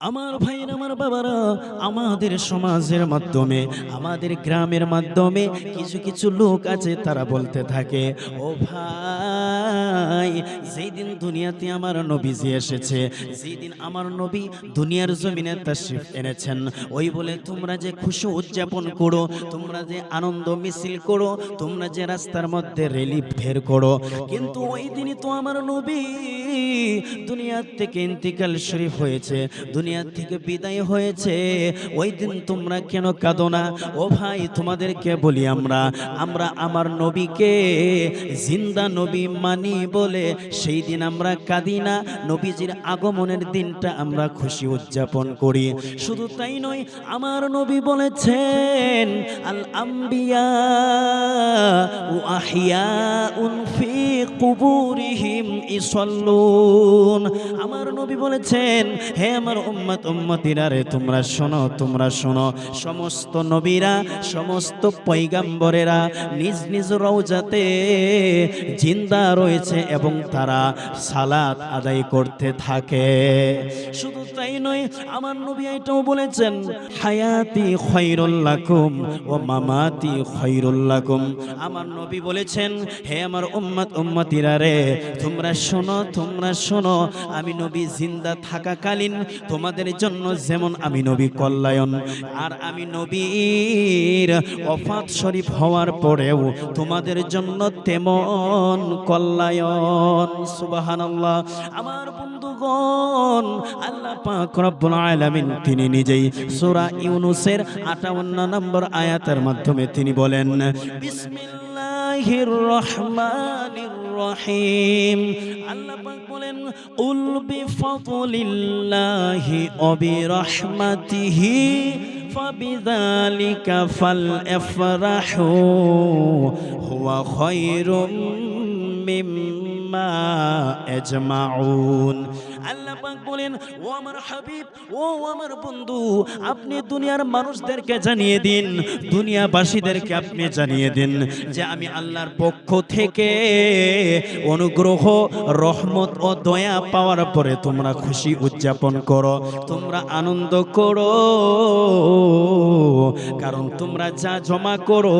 আমার ভাইয়ের আমার বাবারা, আমাদের সমাজের মাধ্যমে, আমাদের গ্রামের মাধ্যমে কিছু কিছু লোক আছে, তারা বলতে থাকে, ও ভাই, যেই দিন দুনিয়াতে আমার নবীজি এসেছে, যেই দিন আমার নবী দুনিয়ার জমিনে তাশরিফ এনেছেন, ওই বলে তোমরা যে খুশি উদযাপন করো, তোমরা যে আনন্দ মিছিল করো, তোমরা যে রাস্তার মধ্যে রেলি বের করো, কিন্তু ওই দিনই তো আমার নবী দুনিয়ার থেকে ইন্তিকাল শরীফ হয়েছে, দুনিয়া থেকে বিদায় হয়েছে। ওই দিন তোমরা কেন কাঁদো না? ও ভাই, তোমাদেরকে বলি, আমরা আমার নবীকে জিন্দা নবী মানি বলে সেই দিন আমরা কাঁদি না, নবীজির আগমনের দিনটা আমরা খুশি উদযাপন করি। শুধু তাই নয়, আমার নবী বলেছেন, আল আম্বিয়া ও আহিয়াউন ফি কুবুরিহিম ইসাল্লুন। আমার নবী বলেছেন, হে আমার উম্মত উম্মতিরা রে, তোমরা শোনো, তোমরা শোনো, সমস্ত নবীরা, সমস্ত পয়গাম্বরেরা নিজ নিজ রওজাতে জিন্দা রয়েছে এবং তারা সালাত আদায় করতে থাকে। শুধু তাই নয়, আমার নবী এটাও বলেছেন, হায়াতি খায়রুল লাকুম ওয়া মামাতি খায়রুল লাকুম। আমার নবী বলেছেন, হে আমার উম্মত উম্মতিরা রে, তোমরা শোনো, তোমরা শোনো, আমি নবী জিন্দা থাকাকালীন তোমাদের জন্য যেমন আমি নবী কল্যাণ, আর আমি নবীর ওফাত শরীফ হওয়ার পরেও তোমাদের জন্য তেমন কল্যাণ। সুবহানাল্লাহ। আমার বন্ধুগণ, আল্লাহ পাক রব্বুল আলামিন তিনি নিজেই সূরা ইউনূসের ৫৮ নম্বর আয়াতের মাধ্যমে তিনি বলেন, বিসমিল্লাহির রহমানির রহিম। আল্লাহ পাক বলেন, কুল বিফাদলিল্লাহি ওয়া বিরহমাতিহি ফাবিযালিকা ফালইফরাহু হুয়া খায়রুম মিম্মা আজমাউন। আল্লাহ পাক বলেন, ও আমার হাবিব, ও আমার বন্ধু, আপনি দুনিয়ার মানুষদেরকে জানিয়ে দিন, দুনিয়াবাসীদেরকে আপনি জানিয়ে দিন যে আমি আল্লাহর পক্ষ থেকে অনুগ্রহ, রহমত ও দয়া পাওয়ার পরে তোমরা খুশি উদযাপন করো, তোমরা আনন্দ করো, কারণ তোমরা যা জমা করো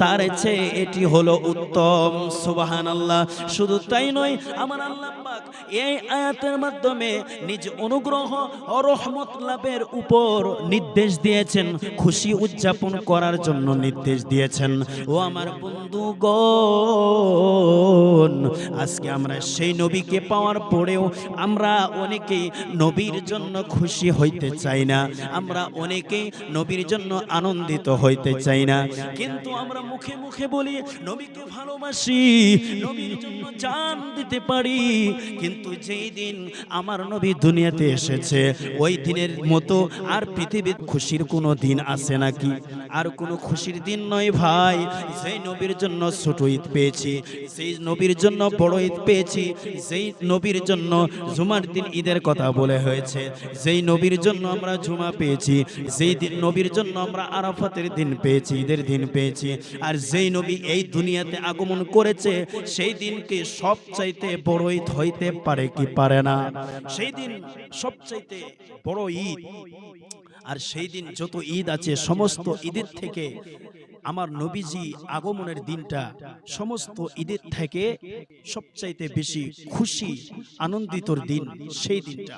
তার চেয়ে এটি হলো উত্তম। সুবহানাল্লাহ। শুধু তাই নয়, আমার আল্লাহ পাক এই আয়াতের মাধ্যমে নিজ অনুগ্রহ ও রহমত লাভের উপর নির্দেশ দিয়েছেন, খুশি উদযাপন করার জন্য নির্দেশ দিয়েছেন। ও আমার বন্ধুগণ, আজকে আমরা সেই নবীকে পাওয়ার পরেও আমরা অনেকেই নবীর জন্য খুশি হইতে চাই না, আমরা অনেকেই নবীর জন্য আনন্দিত হইতে চাই না, কিন্তু আমরা মুখে মুখে বলি নবীকে ভালোবাসি, নবীর জন্য জান দিতে পারি, কিন্তু যেই দিন আমার নবী দুনিয়াতে এসেছে ওই দিনের মতো আর পৃথিবীর খুশির কোনো দিন আছে নাকি? আর কোনো খুশির দিন নয় ভাই। যেই নবীর জন্য ছোট ঈদ পেয়েছি, সেই নবীর জন্য বড় ঈদ পেয়েছি, যেই নবীর জন্য জুমার দিন ঈদের কথা বলে হয়েছে, যেই নবীর জন্য আমরা জুমা পেয়েছি, যেই দিন নবীর জন্য আমরা আরাফাতের দিন পেয়েছি, ঈদের দিন পেয়েছি, আর যেই নবী এই দুনিয়াতে আগমন করেছে সেই দিনকে সবচাইতে বড় ঈদ হইতে পারে কি পারে না? সেই দিন সবচাইতে বড় ঈদ। আর সেই দিন যত ঈদ আছে সমস্ত ঈদের থেকে আমার নবীজি আগমনের দিনটা সমস্ত ঈদের থেকে সবচাইতে বেশি খুশি আনন্দিতর দিন সেই দিনটা।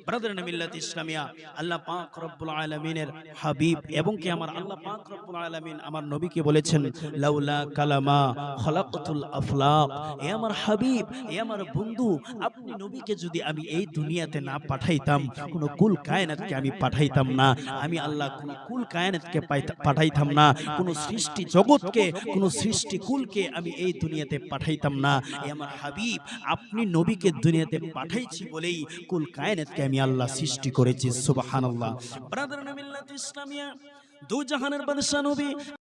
ব্রাদারান মিল্লাত ইসলামিয়া, আল্লাহ পাক রব্বুল আলামিনের হাবিব এবং কি আমার আল্লাহ পাক রব্বুল আলামিন আমার নবীকে বলেছেন, লাউলা কালামা খলাকতুল আফলাক। এ আমার হাবিব, এ আমার বন্ধু, আপনি নবীকে যদি আমি এই দুনিয়াতে না পাঠাইতাম, কোন কুল কায়নাতকে আমি পাঠাইতাম না, আমি আল্লাহ কোন কুল কায়নাতকে পাঠাইতাম না, কোন সৃষ্টি জগৎকে, কোন সৃষ্টি কুলকে আমি এই দুনিয়াতে পাঠাইতাম না। এ আমার হাবিব, আপনি নবীকে দুনিয়াতে পাঠাইছি বলেই কুল কায়নাতকে আমি আল্লাহ সৃষ্টি করেছি। সুবহানাল্লাহ। ব্রাদারান মিল্লাত ইসলামিয়া, দু জাহানের বাদশা নবী